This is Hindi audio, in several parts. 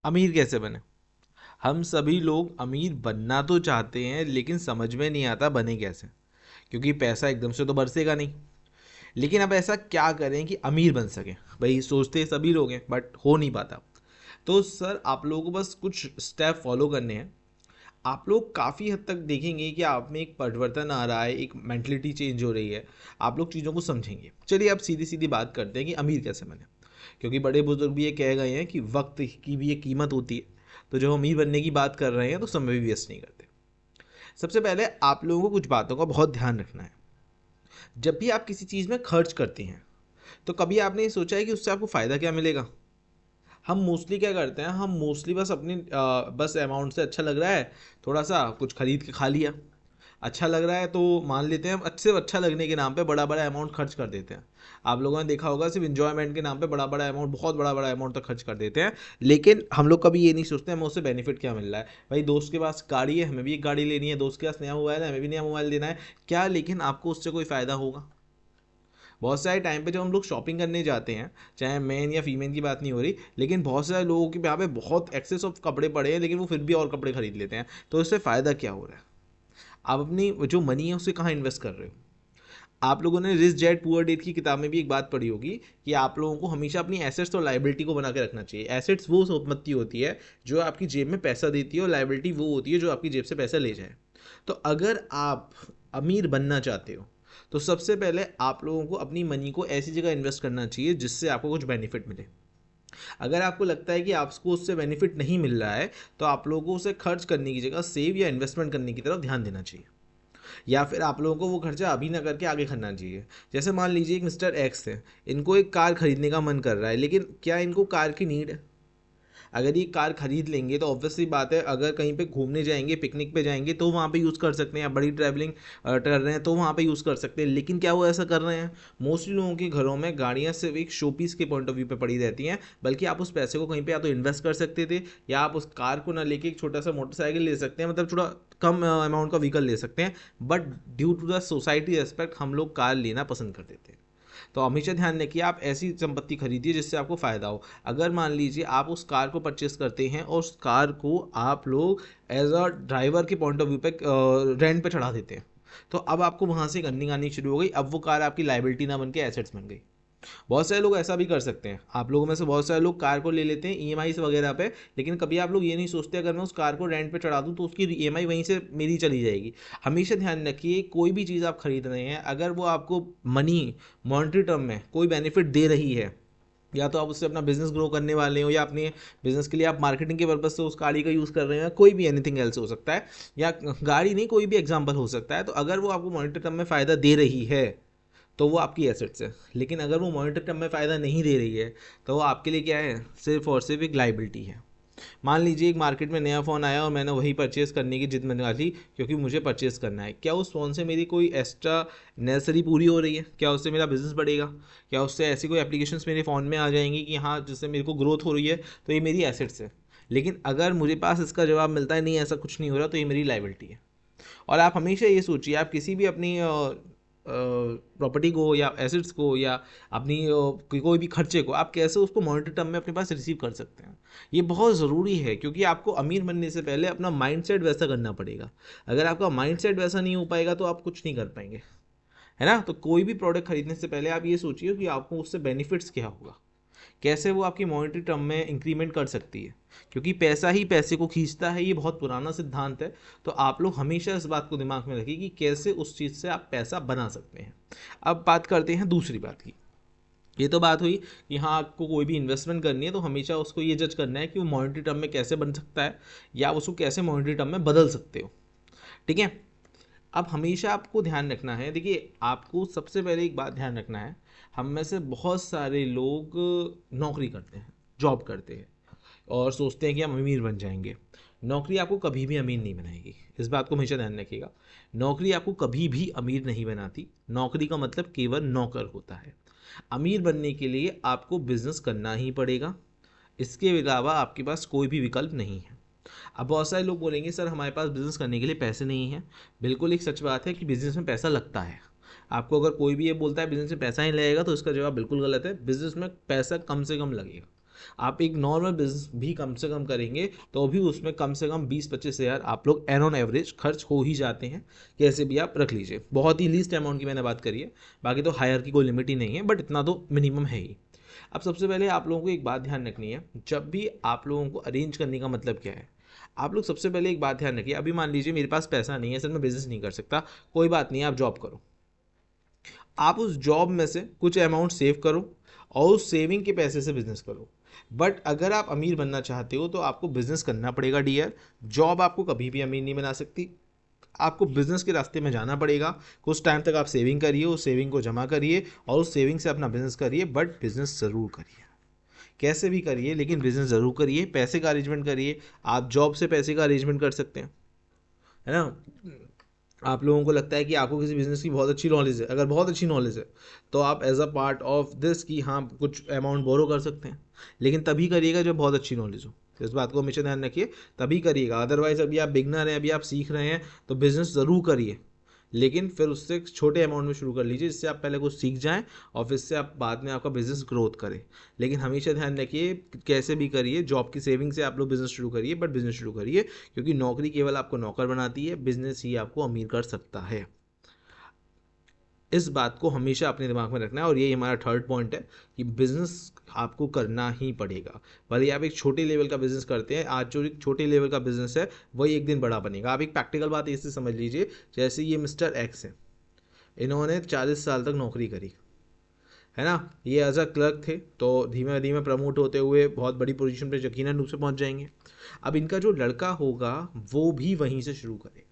अमीर कैसे बने। हम सभी लोग अमीर बनना तो चाहते हैं लेकिन समझ में नहीं आता बने कैसे, क्योंकि पैसा एकदम से तो बरसेगा नहीं। लेकिन अब ऐसा क्या करें कि अमीर बन सकें। भाई सोचते सभी लोग हैं बट हो नहीं पाता। तो सर आप लोगों को बस कुछ स्टेप फॉलो करने हैं। आप लोग काफ़ी हद तक देखेंगे कि आप में एक परिवर्तन आ रहा है, एक मेंटलिटी चेंज हो रही है। आप लोग चीज़ों को समझेंगे। चलिए अब सीधी सीधी बात करते हैं कि अमीर कैसे बने। क्योंकि बड़े बुजुर्ग भी ये कह गए हैं कि वक्त की भी एक कीमत होती है। तो जब अमीर बनने की बात कर रहे हैं तो समय भी वेस्ट नहीं करते। सबसे पहले आप लोगों को कुछ बातों का बहुत ध्यान रखना है। जब भी आप किसी चीज़ में खर्च करते हैं तो कभी आपने ये सोचा है कि उससे आपको फ़ायदा क्या मिलेगा। हम मोस्टली क्या करते हैं, हम मोस्टली बस अपनी बस अमाउंट से अच्छा लग रहा है, थोड़ा सा कुछ खरीद के खा लिया। अच्छा लग रहा है तो मान लेते हैं, अच्छे अच्छा लगने के नाम पे बड़ा बड़ा अमाउंट खर्च कर देते हैं। आप लोगों ने देखा होगा सिर्फ इंजॉयमेंट के नाम पे बड़ा बड़ा अमाउंट, बहुत बड़ा बड़ा अमाउंट तक खर्च कर देते हैं। लेकिन हम लोग कभी ये नहीं सोचते हमें उससे बेनिफिट क्या मिल रहा है। भाई दोस्त के पास गाड़ी है, हमें भी एक गाड़ी लेनी है, दोस्त के पास नया मोबाइल है, हमें भी नया मोबाइल लेना है। क्या लेकिन आपको उससे कोई फ़ायदा होगा। बहुत सारे टाइम पे जब हम लोग शॉपिंग करने जाते हैं, चाहे मेन या फीमेल की बात नहीं हो रही, लेकिन बहुत सारे लोगों के यहाँ पे बहुत एक्सेस ऑफ कपड़े पड़े हैं लेकिन वो फिर भी और कपड़े खरीद लेते हैं। तो इससे फ़ायदा क्या हो रहा है। आप अपनी जो मनी है उसे कहाँ इन्वेस्ट कर रहे हो। आप लोगों ने रिच डैड पुअर डैड की किताब में भी एक बात पढ़ी होगी कि आप लोगों को हमेशा अपनी एसेट्स और लाइबिलिटी को बना के रखना चाहिए। एसेट्स वो संपत्ति होती है जो आपकी जेब में पैसा देती है, और लाइबिलिटी वो होती है जो आपकी जेब से पैसा ले जाए। तो अगर आप अमीर बनना चाहते हो तो सबसे पहले आप लोगों को अपनी मनी को ऐसी जगह इन्वेस्ट करना चाहिए जिससे आपको कुछ बेनिफिट मिले। अगर आपको लगता है कि आपको उससे बेनिफिट नहीं मिल रहा है तो आप लोगों को उसे खर्च करने की जगह सेव या इन्वेस्टमेंट करने की तरफ ध्यान देना चाहिए। या फिर आप लोगों को वो खर्चा अभी ना करके आगे करना चाहिए। जैसे मान लीजिए एक मिस्टर एक्स है, इनको एक कार खरीदने का मन कर रहा है, लेकिन क्या इनको कार की नीड है। अगर ये कार खरीद लेंगे तो ऑब्वियसली बात है, अगर कहीं पे घूमने जाएंगे, पिकनिक पे जाएंगे तो वहाँ पे यूज़ कर सकते हैं, या बड़ी ट्रैवलिंग कर रहे हैं तो वहाँ पे यूज़ कर सकते हैं। लेकिन क्या वो ऐसा कर रहे हैं। मोस्टली लोगों के घरों में गाड़ियाँ सिर्फ एक शो पीस के पॉइंट ऑफ व्यू पे पड़ी रहती हैं, बल्कि आप उस पैसे को कहीं पे या तो इन्वेस्ट कर सकते थे, या आप उस कार को ना लेके एक छोटा सा मोटरसाइकिल ले सकते हैं, मतलब थोड़ा कम अमाउंट का व्हीकल ले सकते हैं। But due to the society respect हम लोग कार लेना पसंद कर देते हैं। तो हमेशा ध्यान रखिए आप ऐसी संपत्ति खरीदिए जिससे आपको फ़ायदा हो। अगर मान लीजिए आप उस कार को परचेस करते हैं और उस कार को आप लोग एज अ ड्राइवर के पॉइंट ऑफ व्यू पे रेंट पे चढ़ा देते हैं, तो अब आपको वहाँ से एक अर्निंग आनी शुरू हो गई। अब वो कार आपकी लाइबिलिटी ना बन के एसेट्स बन गई। बहुत सारे लोग ऐसा भी कर सकते हैं। आप लोगों में से बहुत सारे लोग कार को ले लेते हैं ईएमआई वगैरह पे, लेकिन कभी आप लोग ये नहीं सोचते अगर मैं उस कार को रेंट पे चढ़ा दूँ तो उसकी ईएमआई वहीं से मेरी चली जाएगी। हमेशा ध्यान रखिए कोई भी चीज़ आप खरीद रहे हैं, अगर वो आपको मनी मॉनेटरी टर्म में कोई बेनिफिट दे रही है, या तो आप उससे अपना बिजनेस ग्रो करने वाले हो, या अपने बिजनेस के लिए आप मार्केटिंग के पर्पज से उस गाड़ी का यूज़ कर रहे हैं, कोई भी एनीथिंग एल्स हो सकता है, या गाड़ी नहीं कोई भी एग्जांपल हो सकता है, तो अगर वो आपको मॉनेटरी टर्म में फ़ायदा दे रही है तो वो आपकी एसेट्स है। लेकिन अगर वो मॉनिटरी टर्म में फ़ायदा नहीं दे रही है तो वो आपके लिए क्या है, सिर्फ और सिर्फ एक लाइबिलिटी है। मान लीजिए एक मार्केट में नया फ़ोन आया और मैंने वही परचेज़ करने की जिद में ली क्योंकि मुझे परचेज़ करना है। क्या उस फ़ोन से मेरी कोई एक्स्ट्रा नेसेसरी पूरी हो रही है? क्या उससे मेरा बिजनेस बढ़ेगा? क्या उससे ऐसी कोई एप्लीकेशंस मेरे फ़ोन में आ जाएंगी कि हाँ जिससे मेरे को ग्रोथ हो रही है, तो ये मेरी एसेट्स है। लेकिन अगर मुझे पास इसका जवाब मिलता है नहीं ऐसा कुछ नहीं हो रहा, तो ये मेरी लाइबिलिटी है। और आप हमेशा ये सोचिए आप किसी भी अपनी प्रॉपर्टी को या एसेट्स को या अपनी कोई भी खर्चे को आप कैसे उसको मॉनिटरी टर्म में अपने पास रिसीव कर सकते हैं। ये बहुत ज़रूरी है क्योंकि आपको अमीर बनने से पहले अपना माइंडसेट वैसा करना पड़ेगा। अगर आपका माइंडसेट वैसा नहीं हो पाएगा तो आप कुछ नहीं कर पाएंगे, है ना। तो कोई भी प्रोडक्ट खरीदने से पहले आप ये सोचिए कि आपको उससे बेनिफिट्स क्या होगा, कैसे वो आपकी मॉनेटरी टर्म में इंक्रीमेंट कर सकती है। क्योंकि पैसा ही पैसे को खींचता है, ये बहुत पुराना सिद्धांत है। तो आप लोग हमेशा इस बात को दिमाग में रखिए कि कैसे उस चीज़ से आप पैसा बना सकते हैं। अब बात करते हैं दूसरी बात की। ये तो बात हुई कि हाँ आपको कोई भी इन्वेस्टमेंट करनी है तो हमेशा उसको ये जज करना है कि वो मॉनेटरी टर्म में कैसे बन सकता है, या उसको कैसे मॉनेटरी टर्म में बदल सकते हो। ठीक है। अब हमेशा आपको ध्यान रखना है, देखिए आपको सबसे पहले एक बात ध्यान रखना है। हम में से बहुत सारे लोग नौकरी करते हैं, जॉब करते हैं, और सोचते हैं कि हम अमीर बन जाएंगे। नौकरी आपको कभी भी अमीर नहीं बनाएगी, इस बात को हमेशा ध्यान रखिएगा। नौकरी आपको कभी भी अमीर नहीं बनाती। नौकरी का मतलब केवल नौकर होता है। अमीर बनने के लिए आपको बिजनेस करना ही पड़ेगा, इसके अलावा आपके पास कोई भी विकल्प नहीं है। अब बहुत सारे लोग बोलेंगे सर हमारे पास बिज़नेस करने के लिए पैसे नहीं हैं। बिल्कुल एक सच बात है कि बिज़नेस में पैसा लगता है। आपको अगर कोई भी ये बोलता है बिज़नेस में पैसा ही लगेगा तो इसका जवाब बिल्कुल गलत है। बिज़नेस में पैसा कम से कम लगेगा। आप एक नॉर्मल बिजनेस भी कम से कम करेंगे तो भी उसमें कम से कम 20-25 हज़ार आप लोग एन ऑन एवरेज खर्च हो ही जाते हैं। कैसे भी आप रख लीजिए, बहुत ही लीस्ट अमाउंट की मैंने बात करी है, बाकी तो हायर की कोई लिमिट ही नहीं है, बट इतना तो मिनिमम है ही। अब सबसे पहले आप लोगों को एक बात ध्यान रखनी है, जब भी आप लोगों को अरेंज करने का मतलब क्या है, आप लोग सबसे पहले एक बात ध्यान रखिए। अभी मान लीजिए मेरे पास पैसा नहीं है सर, मैं बिजनेस नहीं कर सकता, कोई बात नहीं, आप जॉब करो। आप उस जॉब में से कुछ अमाउंट सेव करो और उस सेविंग के पैसे से बिजनेस करो। बट अगर आप अमीर बनना चाहते हो तो आपको बिजनेस करना पड़ेगा डियर। जॉब आपको कभी भी अमीर नहीं बना सकती, आपको बिजनेस के रास्ते में जाना पड़ेगा। कुछ टाइम तक आप सेविंग करिए, उस सेविंग को जमा करिए और उस सेविंग से अपना बिजनेस करिए, बट बिजनेस ज़रूर करिए। कैसे भी करिए लेकिन बिजनेस ज़रूर करिए। पैसे का अरेंजमेंट करिए, आप जॉब से पैसे का अरेंजमेंट कर सकते हैं, है ना। आप लोगों को लगता है कि आपको किसी बिजनेस की बहुत अच्छी नॉलेज है, अगर बहुत अच्छी नॉलेज है तो आप as a part of this कि हाँ कुछ अमाउंट बोरो कर सकते हैं, लेकिन तभी करिएगा जब बहुत अच्छी नॉलेज हो। इस बात को हमेशा ध्यान रखिए, तभी करिएगा। अदरवाइज अभी आप बिगनर हैं, अभी आप सीख रहे हैं तो बिजनेस ज़रूर करिए, लेकिन फिर उससे छोटे अमाउंट में शुरू कर लीजिए, जिससे आप पहले कुछ सीख जाएं और फिर से आप बाद में आपका बिजनेस ग्रोथ करे। लेकिन हमेशा ध्यान रखिए, कैसे भी करिए, जॉब की सेविंग से आप लोग बिजनेस शुरू करिए, बट बिजनेस शुरू करिए, क्योंकि नौकरी केवल आपको नौकर बनाती है, बिजनेस ही आपको अमीर कर सकता है। इस बात को हमेशा अपने दिमाग में रखना है। और यही हमारा थर्ड पॉइंट है कि बिजनेस आपको करना ही पड़ेगा। भले आप एक छोटे लेवल का बिजनेस करते हैं, आज जो एक छोटे लेवल का बिजनेस है वही एक दिन बड़ा बनेगा। आप एक प्रैक्टिकल बात ऐसे समझ लीजिए, जैसे ये मिस्टर एक्स है, इन्होंने 40 साल तक नौकरी करी, है ना। ये एज अ क्लर्क थे, तो धीमे धीमे प्रमोट होते हुए बहुत बड़ी पोजीशन पे यकीनन रूप से पहुंच जाएंगे। अब इनका जो लड़का होगा वो भी वहीं से शुरू करेगा।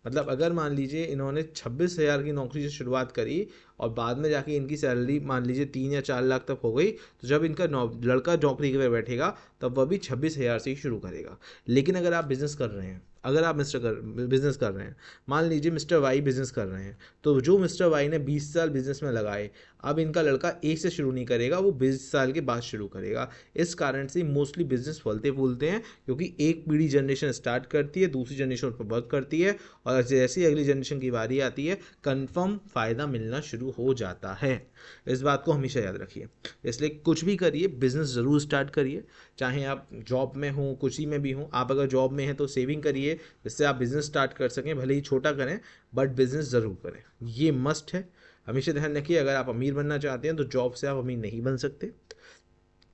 मतलब अगर मान लीजिए इन्होंने 26 हज़ार की नौकरी से शुरुआत करी और बाद में जाके इनकी सैलरी मान लीजिए 3 या 4 लाख तक हो गई, तो जब इनका लड़का नौकरी पे बैठेगा तब वह भी 26 हज़ार से ही शुरू करेगा। लेकिन अगर आप बिजनेस कर रहे हैं, अगर आप बिजनेस कर रहे हैं, मान लीजिए मिस्टर वाई बिजनेस कर रहे हैं, तो जो मिस्टर वाई ने 20 साल बिजनेस में लगाए, अब इनका लड़का एक से शुरू नहीं करेगा, वो 20 साल के बाद शुरू करेगा। इस कारण से मोस्टली बिजनेस फलते फूलते हैं, क्योंकि एक पीढ़ी जनरेशन स्टार्ट करती है, दूसरी जनरेशन उस पर वर्क करती है, और जैसे ही अगली जनरेशन की बारी आती है कंफर्म फ़ायदा मिलना शुरू हो जाता है। इस बात को हमेशा याद रखिए। इसलिए कुछ भी करिए, बिजनेस ज़रूर स्टार्ट करिए, चाहे आप जॉब में हो, कुछ में भी हो। आप अगर जॉब में हैं तो सेविंग करिए, जिससे आप बिज़नेस स्टार्ट कर सकें, भले ही छोटा करें बट बिज़नेस ज़रूर करें, ये मस्ट है। हमेशा ध्यान रखिए, अगर आप अमीर बनना चाहते हैं तो जॉब से आप अमीर नहीं बन सकते।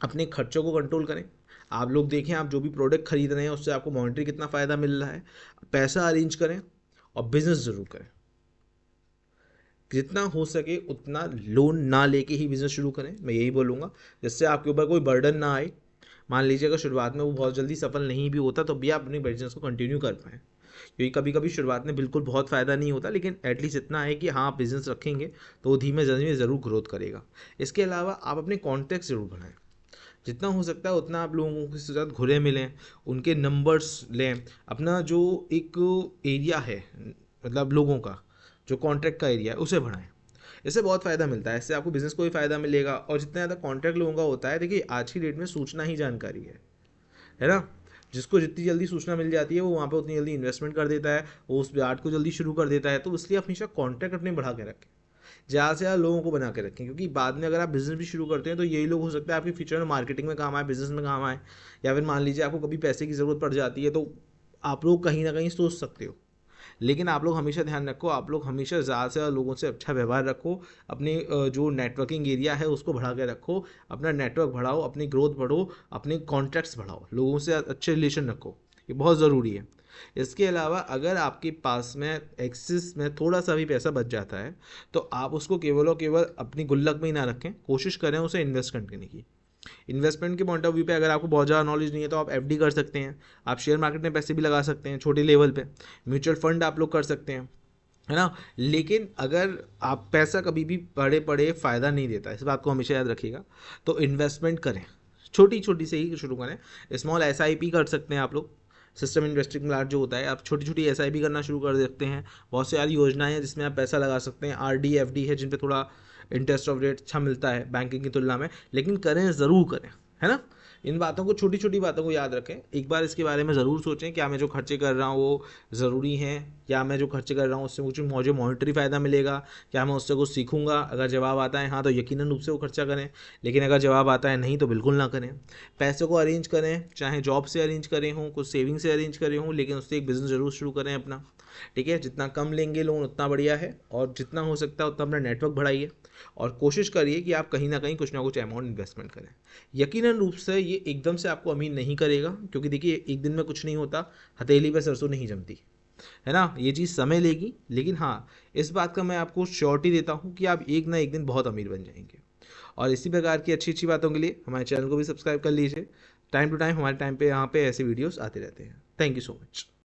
अपने खर्चों को कंट्रोल करें। आप लोग देखें, आप जो भी प्रोडक्ट खरीद रहे हैं उससे आपको मॉनेटरी कितना फ़ायदा मिल रहा है, पैसा अरेंज करें और बिज़नेस ज़रूर करें। जितना हो सके उतना लोन ना लेके ही बिज़नेस शुरू करें, मैं यही बोलूँगा, जिससे आपके ऊपर कोई बर्डन ना आए। मान लीजिए अगर शुरुआत में वो बहुत जल्दी सफल नहीं भी होता तो भी आप अपने बिजनेस को कंटिन्यू कर पाएँ, क्योंकि कभी कभी शुरुआत में बिल्कुल बहुत फ़ायदा नहीं होता, लेकिन एटलीस्ट इतना है कि हाँ आप बिज़नेस रखेंगे तो वो धीमे धीमे ज़रूर ग्रोथ करेगा। इसके अलावा आप अपने कॉन्टैक्ट ज़रूर बढ़ाएं, जितना हो सकता है उतना आप लोगों के साथ घुले मिलें, उनके नंबर्स लें। अपना जो एक एरिया है, मतलब लोगों का जो कॉन्ट्रैक्ट का एरिया है उसे बढ़ाएं। इससे बहुत फ़ायदा मिलता है, इससे आपको बिज़नेस को भी फ़ायदा मिलेगा। और जितना ज़्यादा कॉन्ट्रैक्ट लोगों का होता है, देखिए आज की डेट में सूचना ही जानकारी है ना। जिसको जितनी जल्दी सूचना मिल जाती है वो वहाँ पे उतनी जल्दी इन्वेस्टमेंट कर देता है, वो उस आर्ट को जल्दी शुरू कर देता है। तो इसलिए आप हमेशा कॉन्टैक्ट अपने बढ़ा के रखें, ज़्यादा से ज़्यादा लोगों को बना के रखें, क्योंकि बाद में अगर आप बिज़नेस भी शुरू करते हैं तो यही लोग हो सकता है आपके फ्यूचर में मार्केटिंग में काम आए, बिज़नेस में काम आए, या फिर मान लीजिए आपको कभी पैसे की ज़रूरत पड़ जाती है तो आप लोग कहीं ना कहीं सोच सकते हो। लेकिन आप लोग हमेशा ध्यान रखो, आप लोग हमेशा ज़्यादा से ज़्यादा लोगों से अच्छा व्यवहार रखो, अपने जो नेटवर्किंग एरिया है उसको बढ़ा के रखो, अपना नेटवर्क बढ़ाओ, अपनी ग्रोथ बढ़ो, अपने कॉन्टैक्ट्स बढ़ाओ, लोगों से अच्छे रिलेशन रखो, ये बहुत ज़रूरी है। इसके अलावा अगर आपके पास में एक्सेस में थोड़ा सा भी पैसा बच जाता है तो आप उसको केवल और केवल अपनी गुल्लक में ही ना रखें, कोशिश करें उसे इन्वेस्ट करने की। इन्वेस्टमेंट के पॉइंट ऑफ व्यू पे अगर आपको बहुत ज़्यादा नॉलेज नहीं है तो आप एफडी कर सकते हैं, आप शेयर मार्केट में पैसे भी लगा सकते हैं छोटे लेवल पे, म्यूचुअल फंड आप लोग कर सकते हैं, है ना। लेकिन अगर आप पैसा कभी भी पड़े पड़े फ़ायदा नहीं देता, इस बात को हमेशा याद रखिएगा। तो इन्वेस्टमेंट करें, छोटी छोटी से ही शुरू करें। स्मॉल एसआईपी कर सकते हैं आप लोग, सिस्टम इन्वेस्टिंग प्लान जो होता है, आप छोटी छोटी एसआईपी करना शुरू कर सकते हैं। बहुत सारी योजनाएं हैं जिसमें आप पैसा लगा सकते हैं, आरडी एफडी है जिन पे थोड़ा इंटरेस्ट ऑफ रेट अच्छा मिलता है बैंकिंग की तुलना में, लेकिन करें ज़रूर करें, है ना। इन बातों को, छोटी छोटी बातों को याद रखें। एक बार इसके बारे में ज़रूर सोचें, क्या मैं जो खर्चे कर रहा हूँ वो ज़रूरी हैं, या मैं जो खर्चे कर रहा हूँ उससे मुझे मॉनेटरी फ़ायदा मिलेगा, क्या मैं उससे कुछ सीखूंगा। अगर जवाब आता है हाँ तो यकीनन रूप से वो खर्चा करें, लेकिन अगर जवाब आता है नहीं तो बिल्कुल ना करें। पैसे को अरेंज करें, चाहे जॉब से अरेंज करें हों, कुछ सेविंग से अरेंज करें हों, लेकिन उससे एक बिज़नेस ज़रूर शुरू करें अपना। ठीक है, जितना कम लेंगे लोन उतना बढ़िया है, और जितना हो सकता है उतना अपना नेटवर्क बढ़ाइए, और कोशिश करिए कि आप कहीं ना कहीं कुछ ना कुछ अमाउंट इन्वेस्टमेंट करें। यकीनन रूप से ये एकदम से आपको अमीर नहीं करेगा, क्योंकि देखिए एक दिन में कुछ नहीं होता, हथेली पे सरसों नहीं जमती, है ना। ये चीज़ समय लेगी, लेकिन हाँ, इस बात का मैं आपको श्योरिटी देता हूँ कि आप एक ना एक दिन बहुत अमीर बन जाएंगे। और इसी प्रकार की अच्छी अच्छी बातों के लिए हमारे चैनल को भी सब्सक्राइब कर लीजिए। टाइम टू टाइम हमारे टाइम पे यहाँ पे ऐसे वीडियोस आते रहते हैं। Thank you so much.